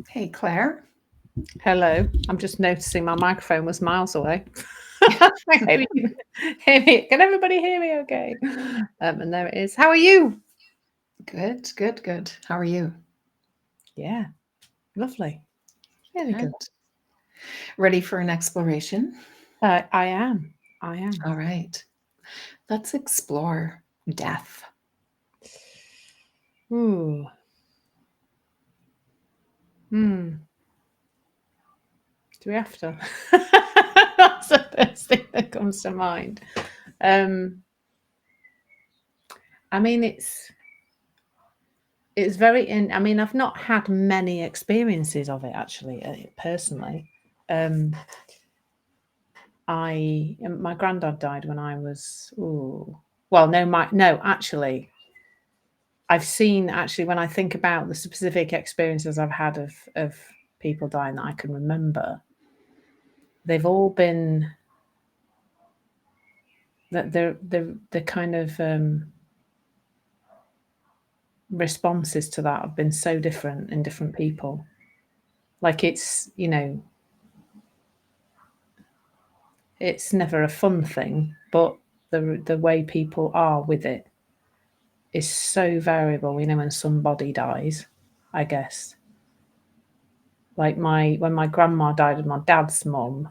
Hey, Claire. Hello. I'm just noticing my microphone was miles away. Maybe you can hear me. Can everybody hear me okay? And there it is. How are you? Good, good, good. How are you? Yeah, lovely. Really Good. good. Ready for an exploration? I am. I am. All right. Let's explore death. Ooh. Hmm. Do we have to? That's the first thing that comes to mind. Um, I mean, it's very in. I mean, I've not had many experiences of it actually, personally. Um, my granddad died when I was well, no, actually I've seen, actually, when I think about the specific experiences I've had of people dying that I can remember, they've all been that the kind of responses to that have been so different in different people. Like it's never a fun thing, but the way people are with it is so variable. When somebody dies, I guess. Like when my grandma died of my dad's mum,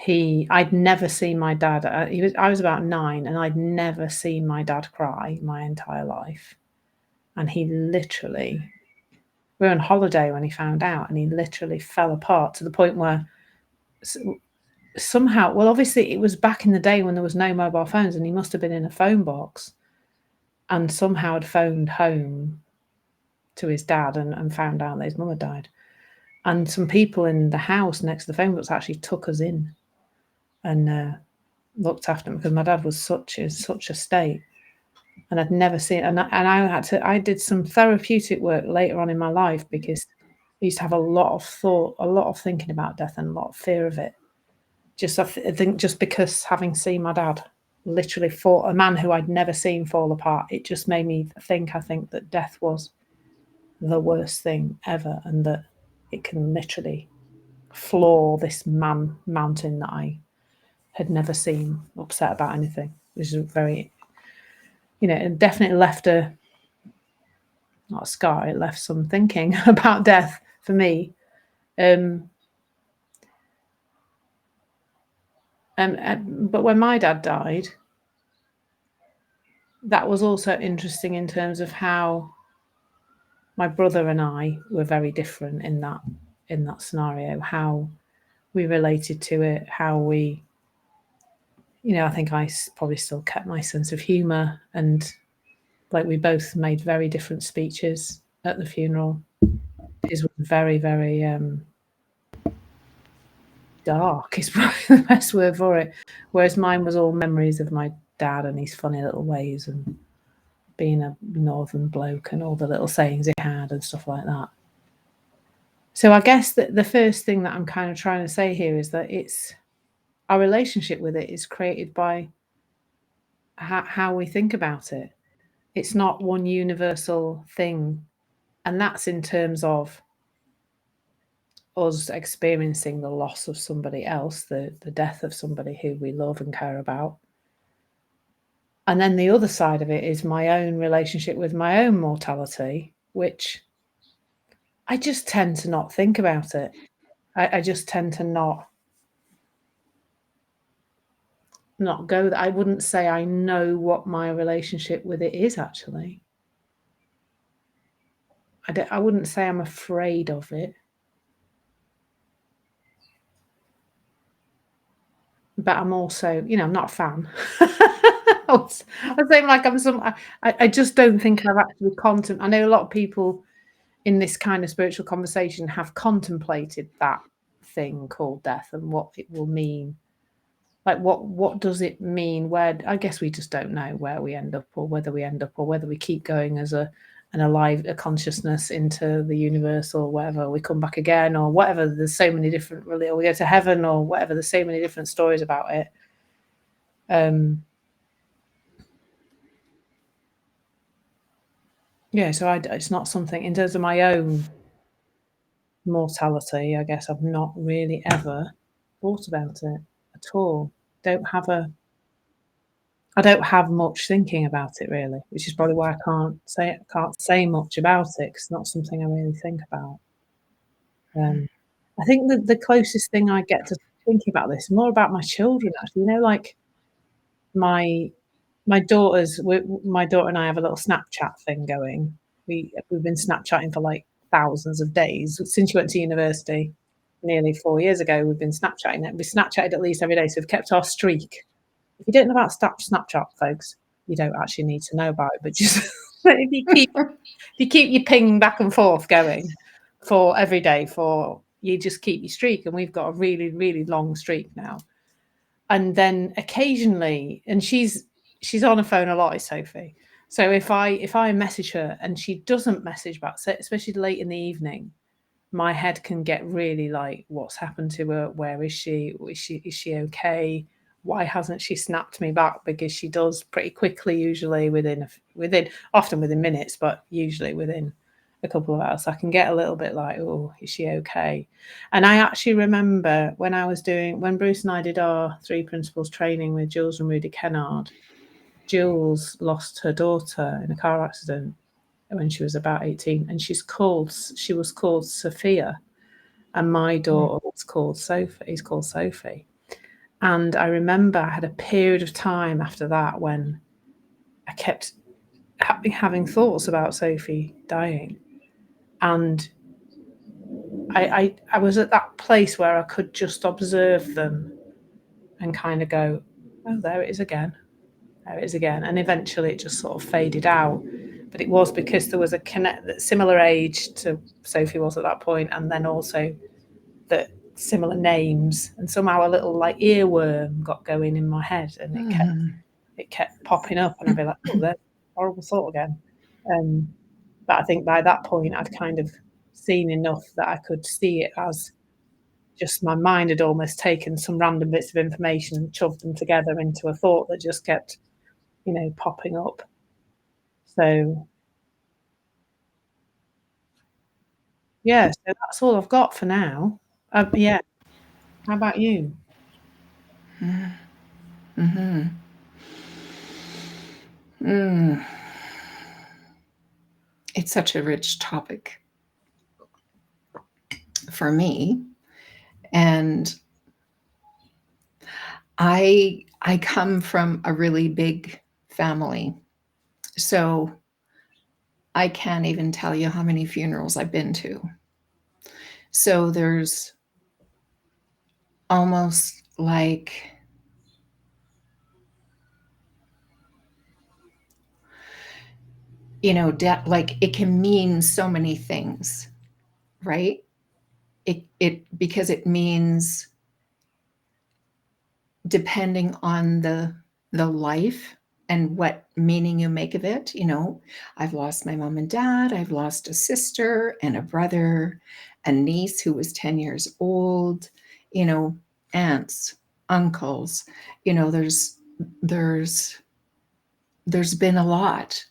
I'd never seen my dad. I was about 9, and I'd never seen my dad cry my entire life. And he literally, we were on holiday when he found out, and he literally fell apart to the point where somehow, well, obviously it was back in the day when there was no mobile phones, and he must have been in a phone box, and somehow had phoned home to his dad and found out that his mum had died. And some people in the house next to the phone box actually took us in and looked after him, because my dad was in such a state, and I'd never seen. I did some therapeutic work later on in my life, because I used to have a lot of thought, a lot of thinking about death, and a lot of fear of it. I think just because having seen my dad literally fall, a man who I'd never seen fall apart, it just made me think. I think that death was the worst thing ever, and that it can literally floor this mountain that I had never seen upset about anything. Which is very, it definitely left not a scar. It left some thinking about death for me. Um, but when my dad died, that was also interesting in terms of how my brother and I were very different in that scenario. How we related to it, how we, I think I probably still kept my sense of humour, and like we both made very different speeches at the funeral. His was very, very dark, is probably the best word for it. Whereas mine was all memories of my dad and his funny little ways, and being a northern bloke, and all the little sayings he had and stuff like that. So I guess that the first thing that I'm kind of trying to say here is that it's our relationship with it is created by how we think about it. It's not one universal thing, and that's in terms of us experiencing the loss of somebody else, the death of somebody who we love and care about. And then the other side of it is my own relationship with my own mortality, which I just tend to not think about it. I just tend to not go that. I wouldn't say I know what my relationship with it is actually. I wouldn't say I'm afraid of it, but I'm also, I'm not a fan. I think like I just don't think I've actually I know a lot of people in this kind of spiritual conversation have contemplated that thing called death and what it will mean. Like what does it mean? Where I guess we just don't know where we end up, or whether we end up, or whether we keep going as a consciousness into the universe, or whatever, we come back again, or whatever. There's so many different, really, or we go to heaven, or whatever. There's so many different stories about it. Yeah, so it's not something in terms of my own mortality, I guess I've not really ever thought about it at all. I don't have much thinking about it really, which is probably why I can't say much about it, 'cause it's not something I really think about. I think that the closest thing I get to thinking about this is more about my children, actually. You know, like my my daughter and I have a little Snapchat thing going. We've been Snapchatting for like thousands of days since she went to university nearly 4 years ago. We've been Snapchatting it. We Snapchatted at least every day, so we've kept our streak. If you don't know about Snapchat, folks, you don't actually need to know about it, but just if you keep your ping back and forth going for every day, for you just keep your streak, and we've got a really, really long streak now. And then occasionally, and she's on her phone a lot, is Sophie. So if I message her and she doesn't message back, especially late in the evening, my head can get really like, what's happened to her? Where is she? Is she okay? Why hasn't she snapped me back? Because she does pretty quickly, usually often within minutes, but usually within a couple of hours. I can get a little bit like, oh, is she okay? And I actually remember when Bruce and I did our 3 Principles training with Jules and Rudy Kennard, Jules lost her daughter in a car accident when she was about 18, and she was called Sophia, and my daughter was called Sophie. Is called Sophie. And I remember I had a period of time after that when I kept having thoughts about Sophie dying, and I was at that place where I could just observe them and kind of go, oh, there it is again. There it is again. And eventually it just sort of faded out. But it was because there was a similar age to Sophie was at that point, and then also that similar names, and somehow a little like earworm got going in my head, and it kept popping up, and I'd be like, oh, there's a horrible thought again. But I think by that point I'd kind of seen enough that I could see it as just my mind had almost taken some random bits of information and shoved them together into a thought that just kept, popping up. So yeah, so that's all I've got for now. Yeah. How about you? It's such a rich topic for me. And I come from a really big family. So I can't even tell you how many funerals I've been to. So there's almost like, death, like it can mean so many things, right? Because it means, depending on the life and what meaning you make of it. I've lost my mom and dad, I've lost a sister and a brother, a niece who was 10 years old, aunts, uncles. There's been a lot.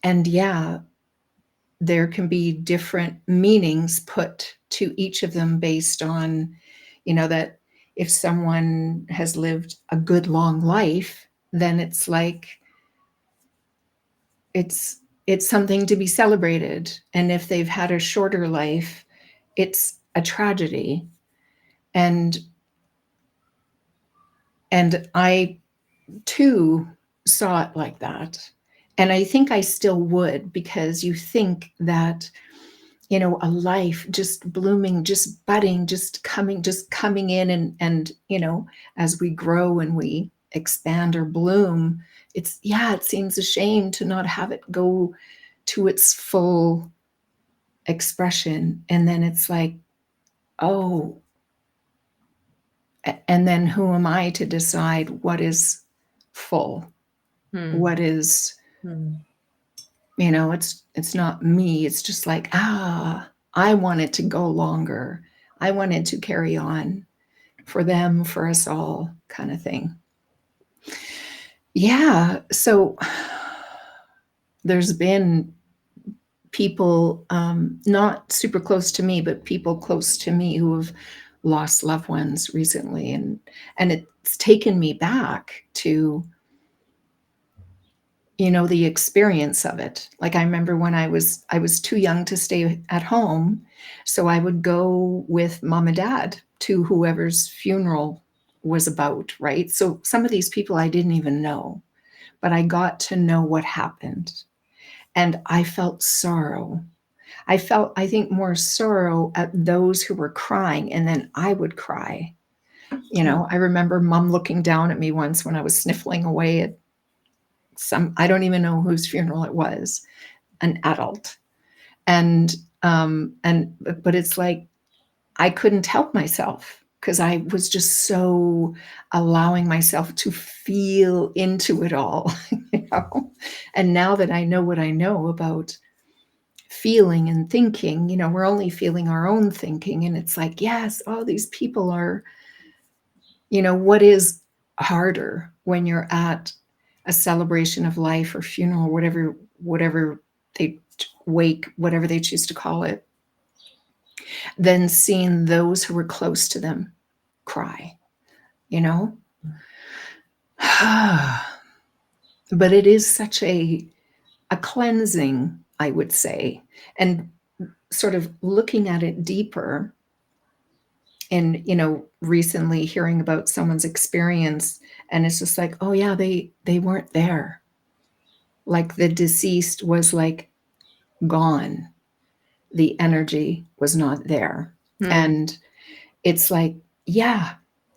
And yeah, there can be different meanings put to each of them based on, that if someone has lived a good long life, then it's like it's something to be celebrated. And if they've had a shorter life, it's a tragedy. And I too saw it like that. And I think I still would, because you think that, a life just blooming, just budding, just coming in, and as we grow and we expand or bloom, it seems a shame to not have it go to its full expression. And then it's like, oh, and then who am I to decide what is full? What is, it's not me. It's just like, I want it to go longer. I want it to carry on for them, for us all, kind of thing. Yeah. So there's been people, not super close to me, but people close to me who have lost loved ones recently, and it's taken me back to, the experience of it. Like, I remember when I was too young to stay at home, so I would go with mom and dad to whoever's funeral was about, right? So some of these people I didn't even know, but I got to know what happened, and I felt sorrow. I felt, I think, more sorrow at those who were crying, and then I would cry. I remember mom looking down at me once when I was sniffling away at I don't even know whose funeral it was, an adult. And but it's like I couldn't help myself because I was just so allowing myself to feel into it all, you know. And now that I know what I know about feeling and thinking, we're only feeling our own thinking, and it's like, yes, all these people are, what is harder when you're at a celebration of life or funeral, whatever they wake, whatever they choose to call it, than seeing those who were close to them cry, you know? But it is such a cleansing, I would say, and sort of looking at it deeper, and recently hearing about someone's experience, and it's just like, oh yeah, they weren't there. Like, the deceased was like gone, the energy was not there. And it's like, yeah,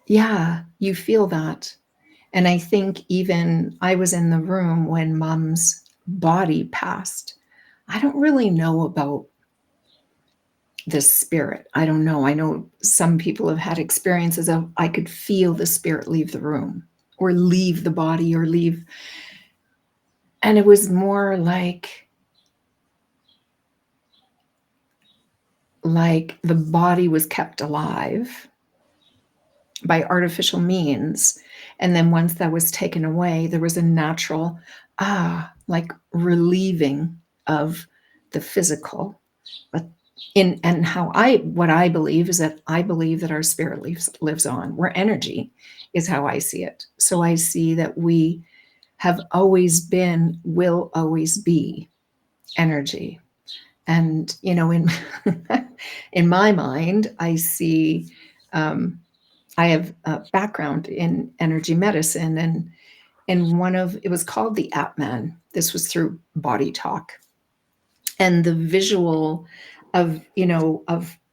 you feel that. And I think even I was in the room when mom's body passed. I don't really know about the spirit. I don't know. I know some people have had experiences of I could feel the spirit leave the room or leave the body or leave. And it was more like the body was kept alive by artificial means. And then once that was taken away, there was a natural, like relieving of the physical. But what I believe is that I believe that our spirit lives on. We're energy, is how I see it. So I see that we have always been, will always be energy. And, in my mind, I see, I have a background in energy medicine, and it was called the Atman. This was through Body Talk. And the visual of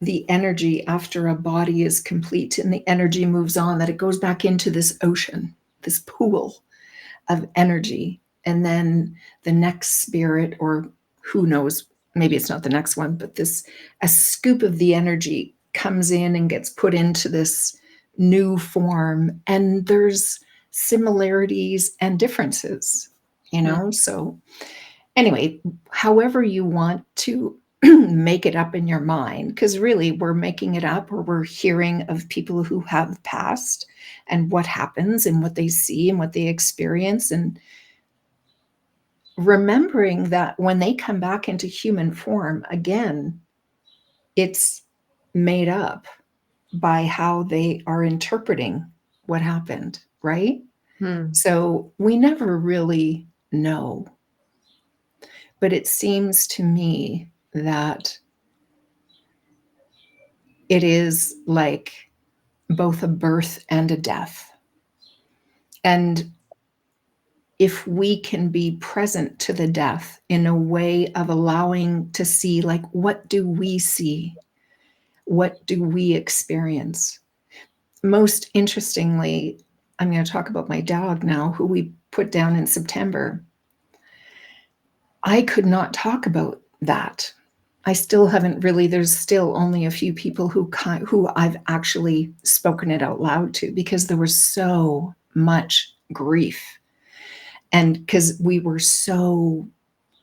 the energy after a body is complete and the energy moves on, that it goes back into this ocean, this pool of energy. And then the next spirit, or who knows, maybe it's not the next one, but a scoop of the energy comes in and gets put into this new form. And there's similarities and differences, So anyway, however you want to make it up in your mind, because really we're making it up, or we're hearing of people who have passed and what happens and what they see and what they experience, and remembering that when they come back into human form again, it's made up by how they are interpreting what happened, right? So we never really know. But it seems to me that it is like both a birth and a death. And if we can be present to the death in a way of allowing to see, like, what do we see? What do we experience? Most interestingly, I'm going to talk about my dog now, who we put down in September. I could not talk about that. I still haven't really, there's still only a few people who I've actually spoken it out loud to, because there was so much grief. And because we were so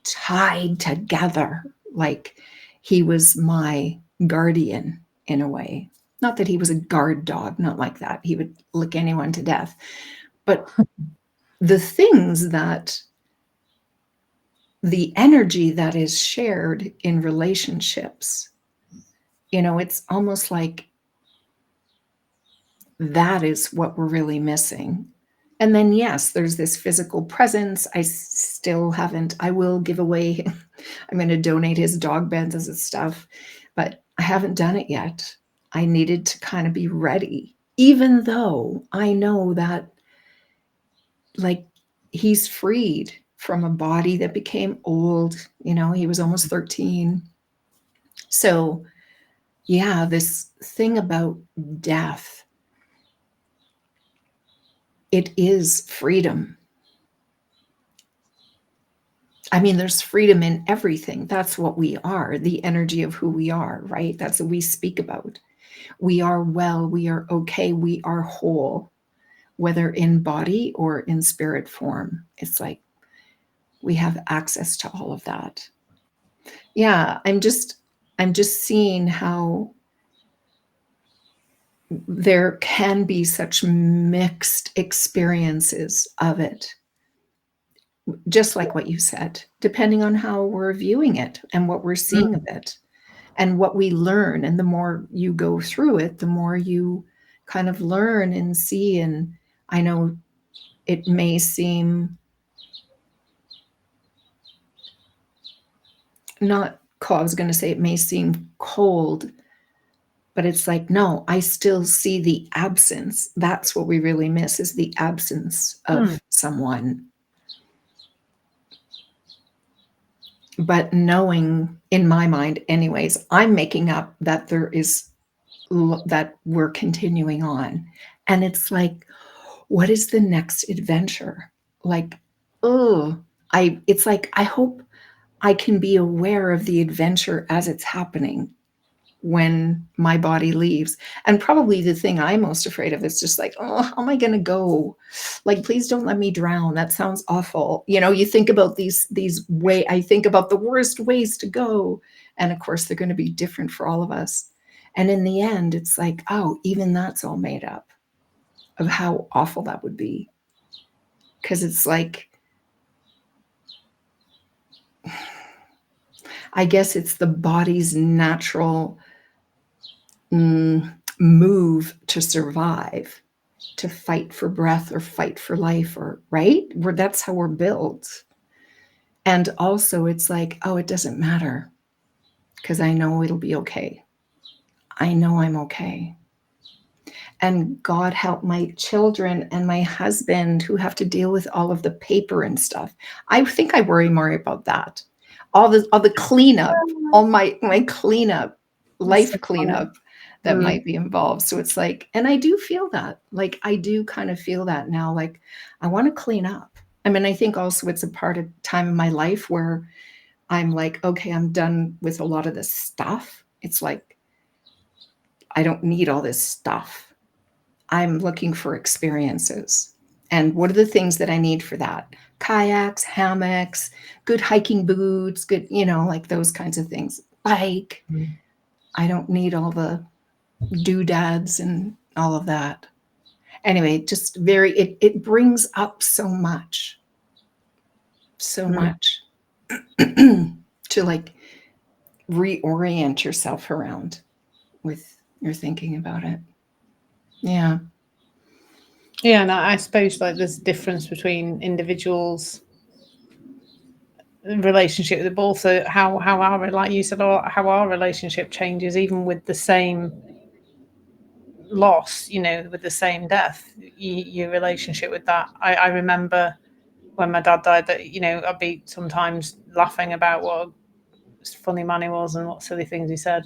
tied together, like he was my guardian in a way. Not that he was a guard dog, not like that. He would lick anyone to death. But the things that the energy that is shared in relationships, it's almost like that is what we're really missing. And then, yes, there's this physical presence. I will give away, I'm going to donate his dog beds as his stuff, but I haven't done it yet. I needed to kind of be ready, even though I know that, like, he's freed from a body that became old. He was almost 13. So, yeah, this thing about death, it is freedom. I mean, there's freedom in everything. That's what we are, the energy of who we are, right? That's what we speak about. We are well, we are okay, we are whole, whether in body or in spirit form. It's like we have access to all of that. Yeah, I'm just seeing how there can be such mixed experiences of it. Just like what you said, depending on how we're viewing it and what we're seeing of it and what we learn. And the more you go through it, the more you kind of learn and see. And I know it may seem I was going to say it may seem cold, but it's like, no, I still see the absence. That's what we really miss, is the absence of someone. But knowing, in my mind anyways, I'm making up that that we're continuing on. And it's like, what is the next adventure? Like, it's like, I hope I can be aware of the adventure as it's happening when my body leaves. And probably the thing I'm most afraid of is just like, oh, how am I going to go? Like, please don't let me drown. That sounds awful. You think about I think about the worst ways to go. And of course, they're going to be different for all of us. And in the end, it's like, oh, even that's all made up of how awful that would be. Because it's like, I guess it's the body's natural move to survive, to fight for breath or fight for life, or right? That's how we're built. And also it's like, oh, it doesn't matter because I know it'll be okay. I know I'm okay. And God help my children and my husband who have to deal with all of the paper and stuff. I think I worry more about that. All the cleanup, all my cleanup, life cleanup that might be involved. So it's like, and I do feel that, like, I do kind of feel that now, like, I want to clean up. I mean, I think also it's a part of time in my life where I'm like, okay, I'm done with a lot of this stuff. It's like, I don't need all this stuff. I'm looking for experiences. And what are the things that I need for that? Kayaks, hammocks, good hiking boots, good, like those kinds of things. Bike. I don't need all the doodads and all of that. Anyway, just it brings up so much to like reorient yourself around with your thinking about it. Yeah. Yeah, and I suppose like there's a difference between individuals' relationship, but also how our, like you said, how our relationship changes even with the same loss, with the same death. Your relationship with that. I remember when my dad died that, I'd be sometimes laughing about what a funny man he was and what silly things he said,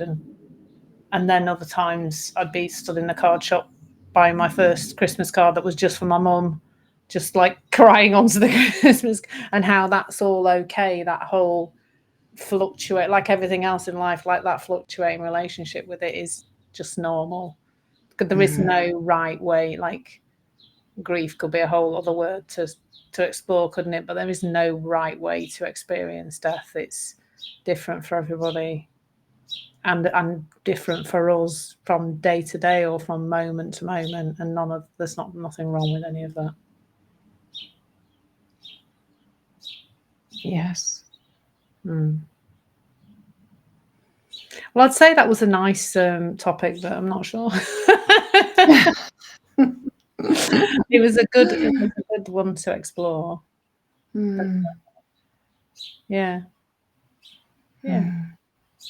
and then other times I'd be stood in the card shop buying my first Christmas card that was just for my mum, just like crying onto the Christmas, and how that's all okay. That whole fluctuate, like everything else in life, like that fluctuating relationship with it is just normal. There is no right way. Like grief could be a whole other word to explore, couldn't it? But there is no right way to experience death. It's different for everybody. And different for us from day to day or from moment to moment, and there's nothing wrong with any of that. Yes. Well, I'd say that was a nice topic, but I'm not sure. It was a good one to explore. Yeah.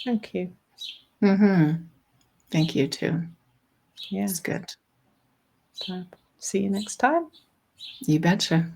Thank you. Thank you too. Yeah, it's good. See you next time. You betcha.